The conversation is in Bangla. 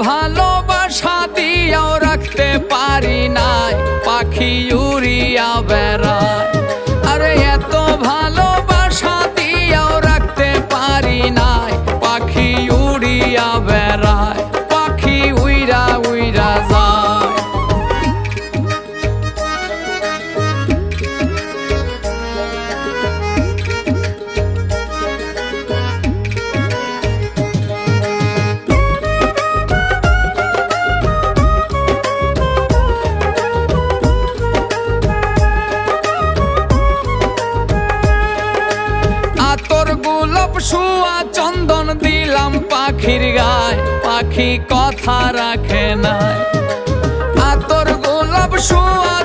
ভালোবাসা দিয়াও রাখতে পারি নাই, পাখি উড়িয়া বেড়ায়। আরে এত ভালোবাসা দিয়াও রাখতে পারি নাই, পাখি উড়িয়া বেড়ায়, পাখি উইরা উইরা যায়। আতর গোলাপ শুয়া চন্দন দিলাম পাখির গায়, পাখি কথা রাখে নাই। আতর গোলাপ শুয়া